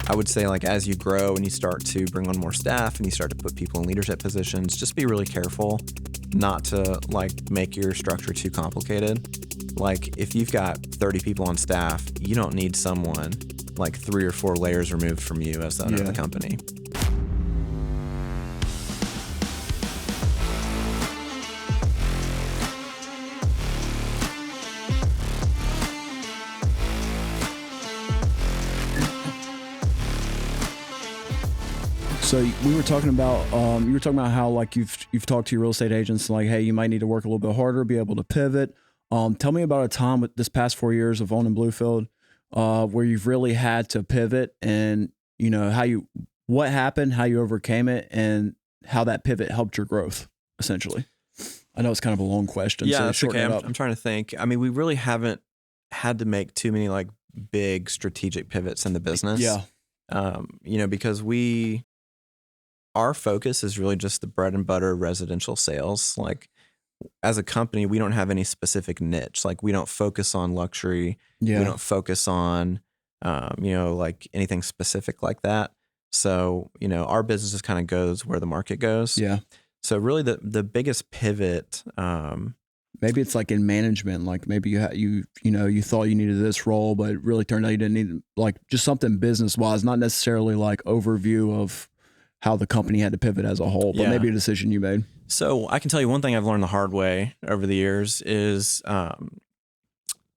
I would say, like, as you grow and you start to bring on more staff and you start to put people in leadership positions, just be really careful not to like make your structure too complicated. Like, if you've got 30 people on staff, you don't need someone like 3 or 4 layers removed from you as the owner of the company. So we were talking about, you were talking about how like you've talked to your real estate agents, like, hey, you might need to work a little bit harder, be able to pivot. Tell me about a time with this past 4 years of owning Bluefield, where you've really had to pivot, and you know what happened, how you overcame it, and how that pivot helped your growth. Essentially, I know it's kind of a long question. Yeah, so that's shorten okay. it up. I'm trying to think. I mean, we really haven't had to make too many like big strategic pivots in the business. Yeah. You know, because our focus is really just the bread and butter residential sales. Like, as a company, we don't have any specific niche. Like, we don't focus on luxury. Yeah. We don't focus on, you know, like anything specific like that. So, you know, our business just kind of goes where the market goes. Yeah. So really the biggest pivot, maybe it's like in management, like maybe you thought you needed this role, but it really turned out you didn't need, like, just something business wise, not necessarily like overview of how the company had to pivot as a whole, but maybe a decision you made. So I can tell you one thing I've learned the hard way over the years is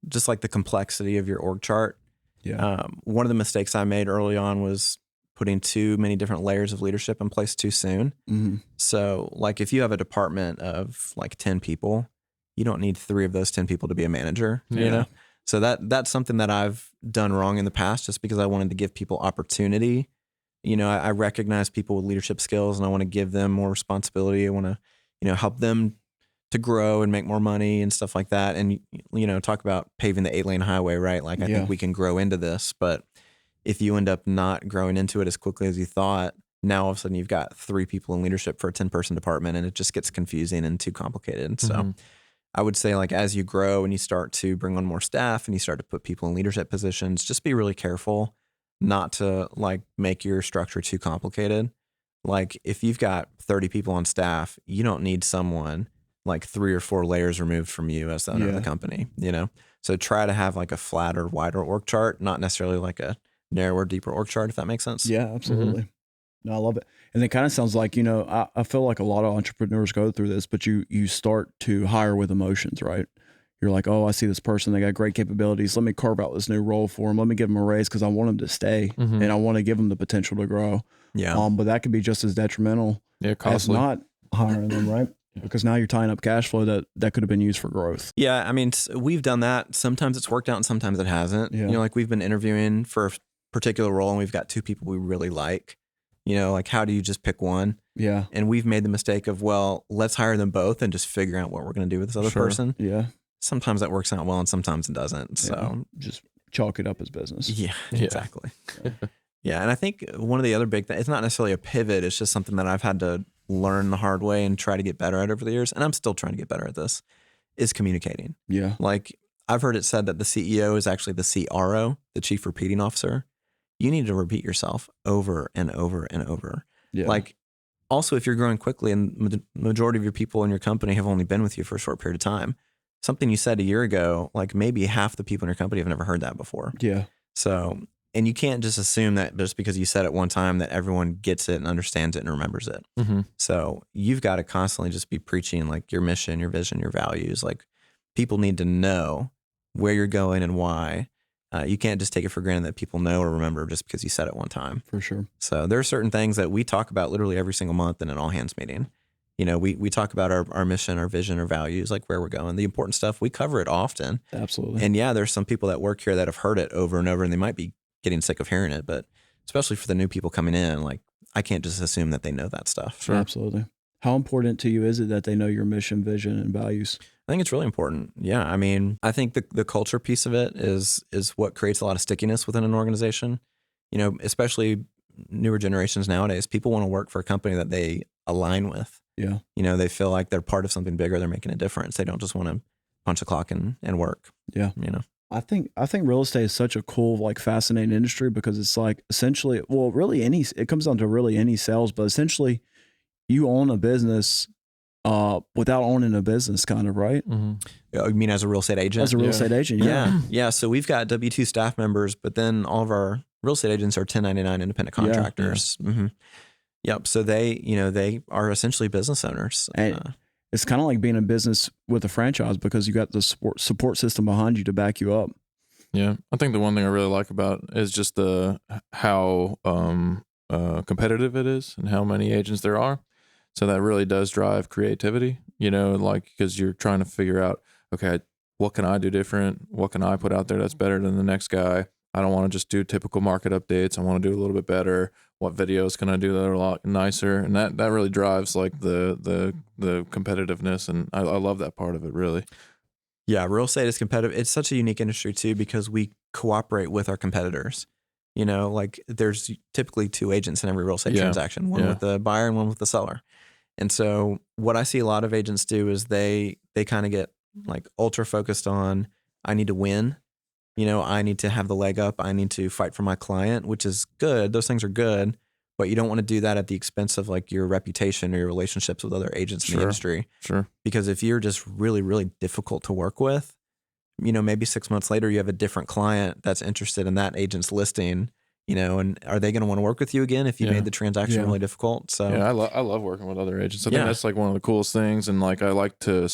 just like the complexity of your org chart. Yeah. One of the mistakes I made early on was putting too many different layers of leadership in place too soon. Mm-hmm. So like if you have a department of like 10 people, you don't need 3 of those 10 people to be a manager, you know? So that's something that I've done wrong in the past, just because I wanted to give people opportunity. You know, I recognize people with leadership skills and I want to give them more responsibility. I want to, you know, help them to grow and make more money and stuff like that. And, you know, talk about paving the 8-lane highway, right? Like, I think we can grow into this, but if you end up not growing into it as quickly as you thought, now all of a sudden you've got 3 people in leadership for a 10-person department, and it just gets confusing and too complicated. So I would say, like, as you grow and you start to bring on more staff and you start to put people in leadership positions, just be really careful not to like make your structure too complicated. Like, if you've got 30 people on staff, you don't need someone like 3 or 4 layers removed from you as the owner of the company, you know? So try to have like a flatter, wider org chart, not necessarily like a narrower, deeper org chart, if that makes sense. Yeah, absolutely. No, I love it. And it kind of sounds like, you know, I feel like a lot of entrepreneurs go through this, but you start to hire with emotions, right? You're like, oh, I see this person, they got great capabilities. Let me carve out this new role for them. Let me give them a raise because I want them to stay and I want to give them the potential to grow. Yeah. But that could be just as detrimental as not hiring them, right? Because now you're tying up cash flow that could have been used for growth. Yeah. I mean, we've done that. Sometimes it's worked out and sometimes it hasn't. Yeah. You know, like we've been interviewing for a particular role and we've got 2 people we really like. You know, like, how do you just pick one? Yeah. And we've made the mistake of, well, let's hire them both and just figure out what we're going to do with this other person. Yeah. Sometimes that works out well and sometimes it doesn't. So just chalk it up as business. yeah. Exactly. Yeah. And I think one of the other big things, it's not necessarily a pivot. It's just something that I've had to learn the hard way and try to get better at over the years. And I'm still trying to get better at this, is communicating. Yeah. Like, I've heard it said that the CEO is actually the CRO, the chief repeating officer. You need to repeat yourself over and over and over. Yeah. Like, also, if you're growing quickly and the majority of your people in your company have only been with you for a short period of time, something you said a year ago, like maybe half the people in your company have never heard that before. Yeah. So, and you can't just assume that just because you said it one time that everyone gets it and understands it and remembers it. So you've got to constantly just be preaching like your mission, your vision, your values. Like, people need to know where you're going and why. You can't just take it for granted that people know or remember just because you said it one time. For sure. So there are certain things that we talk about literally every single month in an all hands meeting. You know, we talk about our mission, our vision, our values, like where we're going, the important stuff. We cover it often. Absolutely. And yeah, there's some people that work here that have heard it over and over and they might be getting sick of hearing it, but especially for the new people coming in, like, I can't just assume that they know that stuff. Sure. Absolutely. How important to you is it that they know your mission, vision, and values? I think it's really important. Yeah. I mean, I think the culture piece of it is what creates a lot of stickiness within an organization. You know, especially newer generations nowadays, people want to work for a company that they align with. Yeah. You know, they feel like they're part of something bigger. They're making a difference. They don't just want to punch a clock and work. Yeah. You know? I think real estate is such a cool, like, fascinating industry because it's like essentially, well, really it comes down to really any sales, but essentially you own a business without owning a business, kind of, right? Mm-hmm. You mean as a real estate agent? As a real Yeah. estate agent, Yeah. So we've got W-2 staff members, but then all of our real estate agents are 1099 independent Yeah. contractors. Mm-hmm. Yep. So they are essentially business owners. And it's kind of like being in business with a franchise because you got the support system behind you to back you up. Yeah, I think the one thing I really like about it is just how competitive it is and how many agents there are. So that really does drive creativity, like because you're trying to figure out, okay, what can I do different? What can I put out there that's better than the next guy? I don't want to just do typical market updates. I want to do a little bit better. What videos can I do that are a lot nicer? And that really drives like the competitiveness, and I love that part of it, really. Yeah, real estate is competitive. It's such a unique industry too because we cooperate with our competitors. Like there's typically two agents in every real estate transaction, one with the buyer and one with the seller. And so what I see a lot of agents do is they kind of get like ultra focused on, I need to win. I need to have the leg up. I need to fight for my client, which is good. Those things are good, but you don't want to do that at the expense of like your reputation or your relationships with other agents in the industry. Sure. Because if you're just really, really difficult to work with, maybe 6 months later you have a different client that's interested in that agent's listing, and are they going to want to work with you again if you made the transaction really difficult? So yeah, I love working with other agents. I think Yeah. that's like one of the coolest things, and like I like to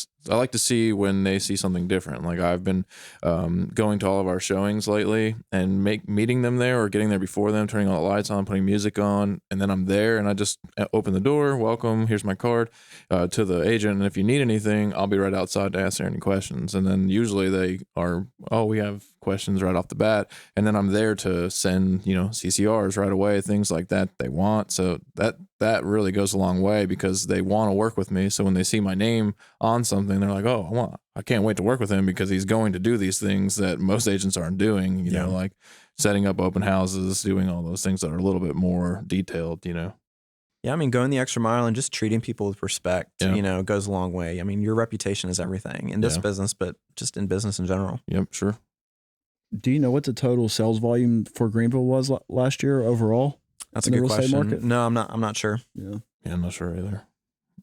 see when they see something different. Like I've been going to all of our showings lately and meeting them there or getting there before them, turning all the lights on, putting music on, and then I'm there and I just open the door, welcome, here's my card, to the agent, and if you need anything, I'll be right outside to answer any questions. And then usually they are, we have questions right off the bat, and then I'm there to send CCRs right away, things like that they want. So that really goes a long way because they want to work with me. So when they see my name on something, they're like, oh, I can't wait to work with him because he's going to do these things that most agents aren't doing, you know, like setting up open houses, doing all those things that are a little bit more detailed, Yeah, I mean, going the extra mile and just treating people with respect, goes a long way. I mean, your reputation is everything in this business, but just in business in general. Yep, sure. Do you know what the total sales volume for Greenville was last year overall? That's a in the good real estate question. market? No, I'm not sure. Yeah, Yeah, I'm not sure either.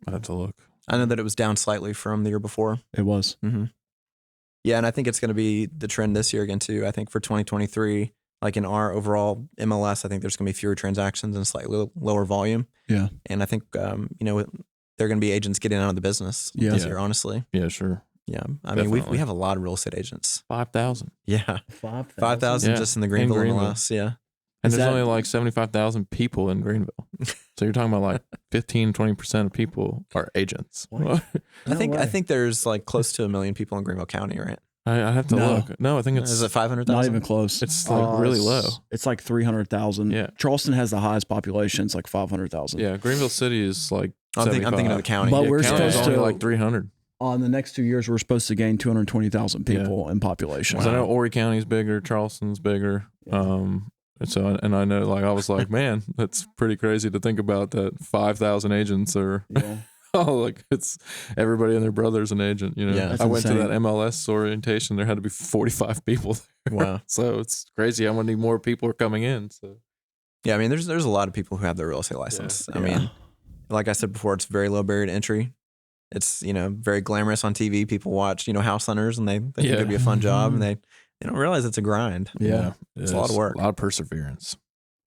I'd have to look. I know that it was down slightly from the year before. it was. Mm-hmm. Yeah, and I think it's going to be the trend this year again too. I think for 2023, like in our overall MLS, I think there's going to be fewer transactions and slightly lower volume. Yeah. And I think there are going to be agents getting out of the business this year. Honestly, Yeah, sure. yeah. I mean, we Definitely. have a lot of real estate agents. 5,000. Yeah, 5,000. 5,000 Yeah, just in the in Greenville Greenville. MLS. Yeah. And Is there's that- only like 75,000 people in Greenville. So you're talking about like 15-20% of people are agents. What? I think way. there's like close to 1 million people in Greenville County, right? I have to No. look. No, I think it's Is it 500,000? Not even close. It's like really low. It's like 300,000. Yeah. Charleston has the highest population. It's like 500,000. Yeah, Greenville City is like I'm thinking of the 75. county. But we're County is supposed only to- like 300. On the next 2 years, we're supposed to gain 220,000 people in population. 'Cause I know Horry County's bigger, Charleston's bigger. And I know, like, I was like, man, that's pretty crazy to think about that 5,000 agents are, Yeah. like, it's everybody and their brother's an agent, Yeah. That's I went to insane. that MLS orientation. There had to be 45 people there. Wow. So it's crazy how many more people are coming in. So Yeah, I mean, there's a lot of people who have their real estate license. I Yeah. mean, like I said before, it's very low barrier to entry. It's very glamorous on TV. People watch House Hunters and they think it'd be a fun job, and they don't realize it's a grind. Yeah. It's a lot of work. A lot of perseverance.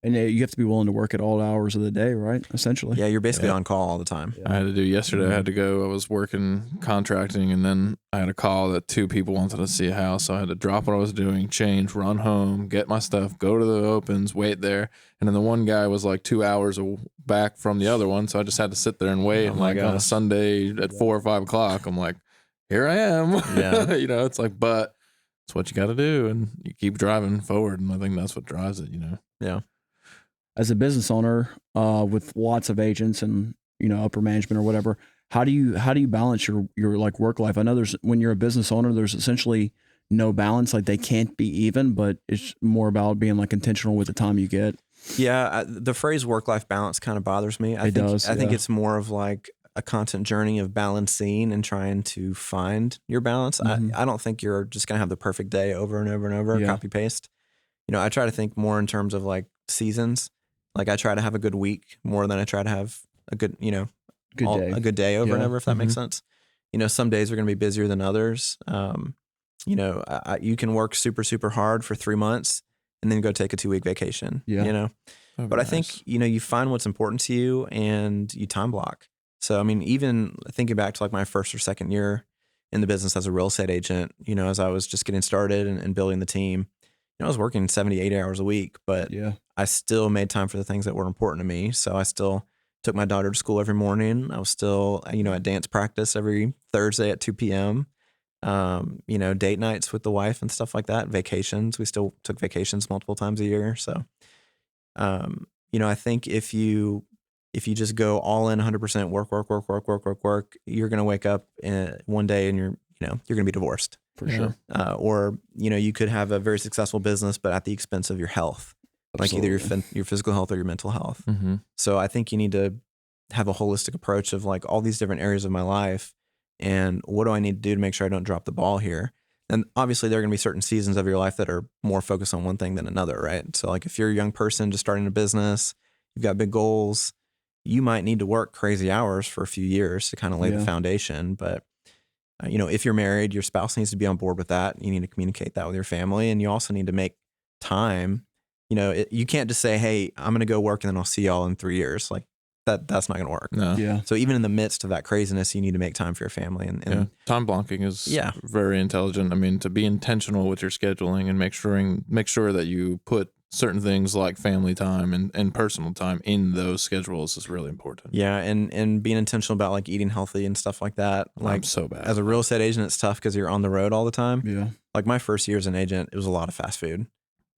And you have to be willing to work at all hours of the day, right? Essentially. Yeah, you're basically Yeah. on call all the time. I had to do yesterday. I had to go. I was working contracting, and then I had a call that 2 people wanted to see a house. So I had to drop what I was doing, change, run home, get my stuff, go to the opens, wait there. And then the one guy was like 2 hours back from the other one, so I just had to sit there and wait. Oh And my like on a gosh. Sunday at 4 or 5 o'clock, I'm like, here I am. Yeah. It's like, but it's what you got to do, and you keep driving forward. And I think that's what drives it. Yeah. As a business owner, with lots of agents and upper management or whatever, how do you balance your like work life? I know when you're a business owner, there's essentially no balance. Like they can't be even, but it's more about being like intentional with the time you get. Yeah, the phrase work-life balance kind of bothers me. I It think does, I think yeah. it's more of like a constant journey of balancing and trying to find your balance. I don't think you're just gonna have the perfect day over and over and over, copy paste. I try to think more in terms of like seasons. Like I try to have a good week more than I try to have a good, a good day over and over, if that makes sense. Some days are going to be busier than others. You can work super, super hard for 3 months and then go take a 2-week vacation, But I think, you find what's important to you and you time block. So, I mean, even thinking back to like my first or second year in the business as a real estate agent, as I was just getting started and building the team, I was working 70, 80 hours a week, but I still made time for the things that were important to me. So I still took my daughter to school every morning. I was still, at dance practice every Thursday at 2 p.m. Date nights with the wife and stuff like that. Vacations. We still took vacations multiple times a year. So, I think if you just go all in 100% work, you're going to wake up one day and you're going to be divorced. For sure. Or, you could have a very successful business, but at the expense of your health, like either your physical health or your mental health. So I think you need to have a holistic approach of like all these different areas of my life and what do I need to do to make sure I don't drop the ball here? And obviously there are going to be certain seasons of your life that are more focused on one thing than another, right? So like if you're a young person just starting a business, you've got big goals, you might need to work crazy hours for a few years to kind of lay the foundation. But if you're married, your spouse needs to be on board with that. You need to communicate that with your family, and you also need to make time. You can't just say, "Hey, I'm going to go work and then I'll see y'all in 3 years." Like that's not going to work. No. Yeah. So even in the midst of that craziness, you need to make time for your family. And time blocking is very intelligent. I mean, to be intentional with your scheduling and make sure that you put certain things like family time and personal time in those schedules is really important. Yeah, and being intentional about like eating healthy and stuff like that. Like I'm so bad. As a real estate agent, it's tough because you're on the road all the time. Yeah. Like my first year as an agent, it was a lot of fast food,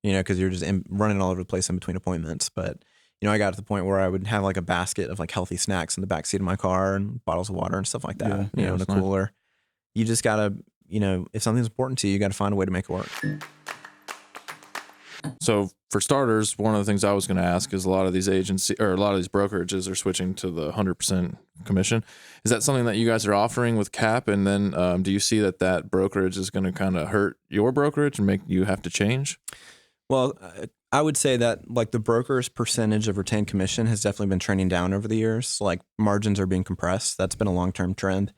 because you're just running all over the place in between appointments. But, I got to the point where I would have like a basket of like healthy snacks in the backseat of my car and bottles of water and stuff like that, in a cooler. You just got to, if something's important to you, you got to find a way to make it work. So for starters, one of the things I was going to ask is a lot of these brokerages are switching to the 100% commission. Is that something that you guys are offering with CAP? And then do you see that brokerage is going to kind of hurt your brokerage and make you have to change? Well, I would say that like the broker's percentage of retained commission has definitely been trending down over the years. Like margins are being compressed. That's been a long-term trend.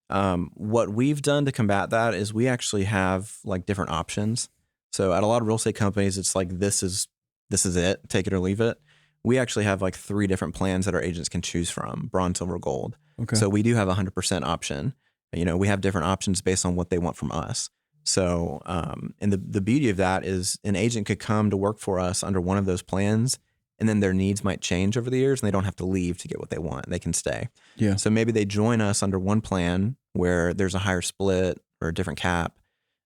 What we've done to combat that is we actually have like different options. So at a lot of real estate companies, it's like, this is it, take it or leave it. We actually have like 3 different plans that our agents can choose from: bronze, silver, gold. Okay. So we do have a 100% option. We have different options based on what they want from us. So, and the beauty of that is an agent could come to work for us under one of those plans, and then their needs might change over the years and they don't have to leave to get what they want. They can stay. Yeah. So maybe they join us under one plan where there's a higher split or a different cap.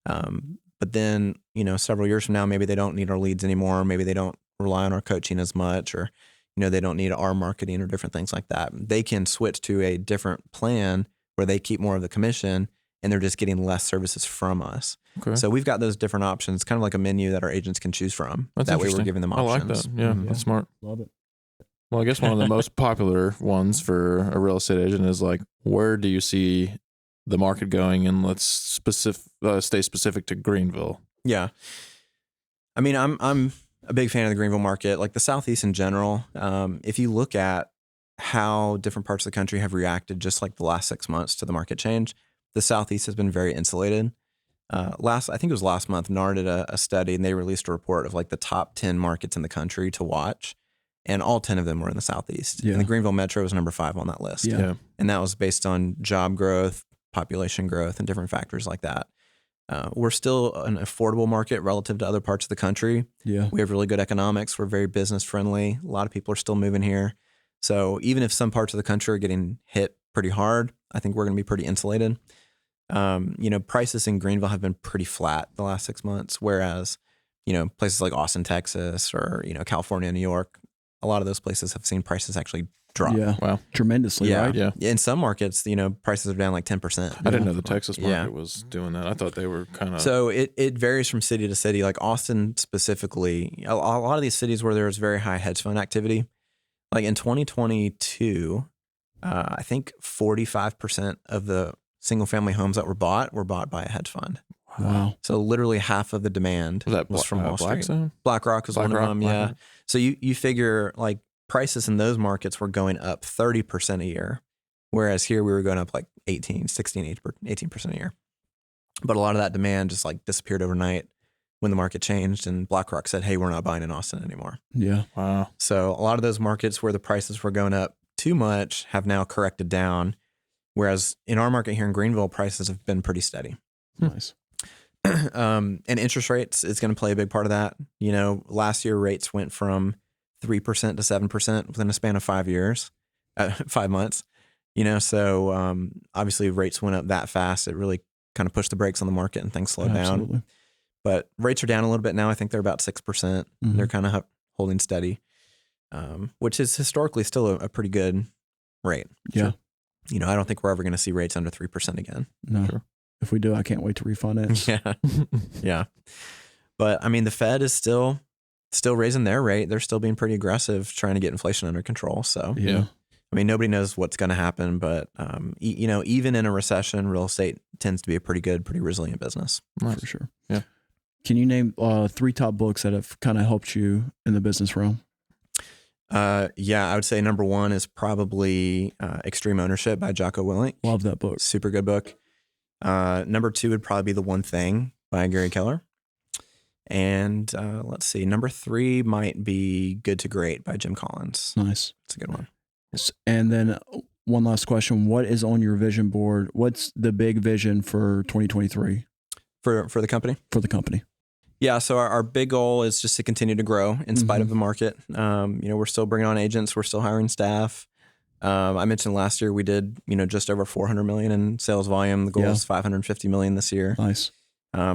But then, several years from now, maybe they don't need our leads anymore. Maybe they don't rely on our coaching as much, or, they don't need our marketing or different things like that. They can switch to a different plan where they keep more of the commission and they're just getting less services from us. Okay. So we've got those different options, kind of like a menu that our agents can choose from. That's that way we're interesting. giving them I like options. that. Yeah, that's smart. Love it. Well, I guess one of the most popular ones for a real estate agent is like, where do you see the market going? And let's stay specific to Greenville. Yeah. I mean, I'm a big fan of the Greenville market, like the Southeast in general. If you look at how different parts of the country have reacted just like the last 6 months to the market change, the Southeast has been very insulated. I think it was last month, NAR did a study and they released a report of like the top 10 markets in the country to watch. And all 10 of them were in the Southeast. Yeah. And the Greenville Metro was number 5 on that list. Yeah. And that was based on job growth, population growth, and different factors like that. We're still an affordable market relative to other parts of the country. Yeah. We have really good economics. We're very business friendly. A lot of people are still moving here. So even if some parts of the country are getting hit pretty hard, I think we're going to be pretty insulated. Prices in Greenville have been pretty flat the last 6 months, whereas, places like Austin, Texas, or, California, New York, a lot of those places have seen prices actually drop. Yeah. Wow. Tremendously, right? Yeah. In some markets, prices are down like 10%. I didn't know the Texas market Yeah. was doing that. I thought they were kind of. So it varies from city to city. Like Austin specifically, a lot of these cities where there was very high hedge fund activity, like in 2022, I think 45% of the single family homes that were bought by a hedge fund. Wow. So literally half of the demand Was that from Wall Street. Blackstone? BlackRock was one of them. Yeah. BlackRock. So you figure like prices in those markets were going up 30% a year, whereas here we were going up like 18% a year. But a lot of that demand just like disappeared overnight when the market changed and BlackRock said, hey, we're not buying in Austin anymore. Yeah. Wow. So a lot of those markets where the prices were going up too much have now corrected down, whereas in our market here in Greenville, prices have been pretty steady. Nice. And interest rates is going to play a big part of that. You know, last year rates went from 3% to 7% within a span of 5 years, 5 months. You know, so obviously rates went up that fast. It really kind of pushed the brakes on the market and things slowed down. Absolutely. But rates are down a little bit now. I think they're about 6%. Mhm. They're kind of holding steady, which is historically still a pretty good rate. Yeah. You know, I don't think we're ever going to see rates under 3% again. No. Sure. If we do, I can't wait to refinance. Yeah. Yeah. But I mean, the Fed is still raising their rate. They're still being pretty aggressive trying to get inflation under control. So, Yeah. I mean, nobody knows what's going to happen, but you know, even in a recession, real estate tends to be a pretty resilient business. For sure. Yeah. Can you name 3 top books that have kind of helped you in the business realm? Yeah, I would say number 1 is probably Extreme Ownership by Jocko Willink. Love that book. Super good book. Number 2 would probably be The One Thing by Gary Keller. And let's see, number 3 might be Good to Great by Jim Collins. Nice. It's a good one. And then one last question. What is on your vision board? What's the big vision for 2023 For the company? for the company? Yeah, so our big goal is just to continue to grow in spite of the market. You know, we're still bringing on agents. We're still hiring staff. I mentioned last year we did, you know, just over 400 million in sales volume. The goal is 550 million this year. Nice.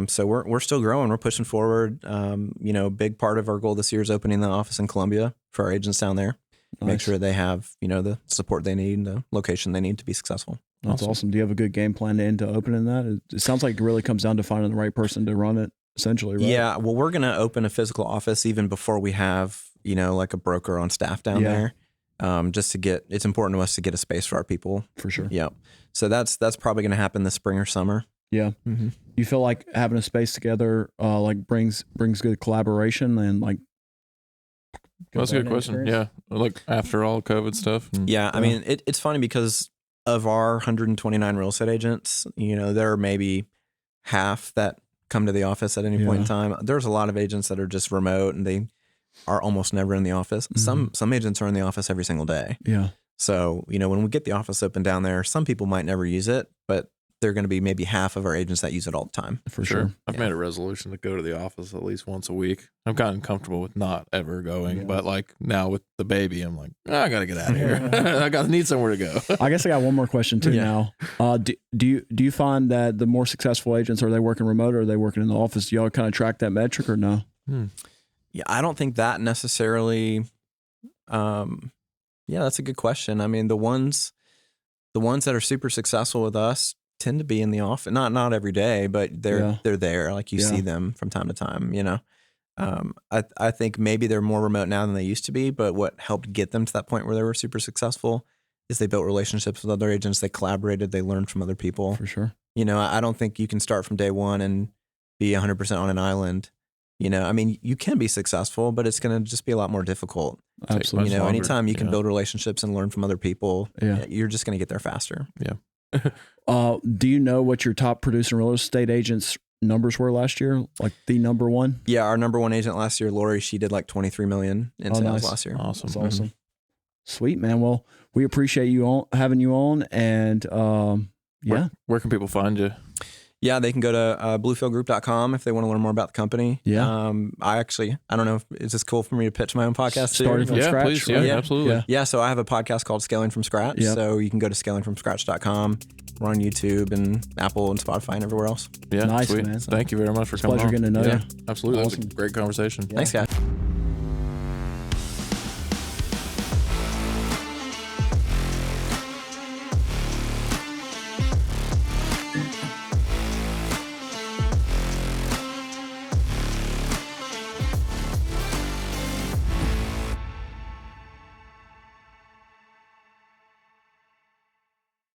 So we're still growing. We're pushing forward. You know, a big part of our goal this year is opening the office in Columbia for our agents down there. Nice. Make sure they have, you know, the support they need, the location they need to be successful. That's awesome. Do you have a good game plan into opening that? It sounds like it really comes down to finding the right person to run it, essentially, right? Yeah. Well, we're going to open a physical office even before we have, you know, like a broker on staff down there. Just to get, it's important to us to get a space for our people. For sure. Yeah. So that's probably going to happen this spring or summer. Yeah. Mm-hmm. You feel like having a space together, like brings good collaboration and like. That's a good learning question. experience? Yeah. Like after all COVID stuff. And, Yeah. I mean, it's funny because of our 129 real estate agents, you know, there are maybe half that come to the office at any point in time. There's a lot of agents that are just remote and they are almost never in the office. Some agents are in the office every single day. Yeah. So, you know, when we get the office open down there, some people might never use it, but they're going to be maybe half of our agents that use it all the time. For sure. I've made a resolution to go to the office at least once a week. I've gotten comfortable with not ever going, but like now with the baby, I'm like, I got to get out of here. I need somewhere to go. I guess I got one more question too now. Do you find that the more successful agents, are they working remote or are they working in the office? Do y'all kind of track that metric or no? Yeah, I don't think that necessarily. Yeah, that's a good question. I mean, the ones that are super successful with us tend to be in the office. Not every day, but they're there. Like you see them from time to time. You know, I think maybe they're more remote now than they used to be. But what helped get them to that point where they were super successful is they built relationships with other agents. They collaborated. They learned from other people. For sure. You know, I don't think you can start from day one and be 100% on an island. You know, I mean, you can be successful, but it's going to just be a lot more difficult. Absolutely. You know, longer. anytime you can build relationships and learn from other people, you're just going to get there faster. Do you know what your top producing real estate agents numbers were last year? Like the number one? Yeah, our number one agent last year, Lori, she did like 23 million in sales last year. Awesome. That's awesome. Sweet, man. Well, we appreciate having you on, and Where can people find you? Yeah, they can go to bluefieldgroup.com if they want to learn more about the company. Yeah. I don't know, is this cool for me to pitch my own podcast too? Starting from scratch. Please. Right? Yeah, absolutely. Yeah, so I have a podcast called Scaling from Scratch. Yep. So you can go to scalingfromscratch.com. We're on YouTube and Apple and Spotify and everywhere else. Yeah, Nice, sweet. man. Thank you very much for coming Pleasure on. getting to know you. Absolutely. Awesome. That was a great conversation. Thanks, guys.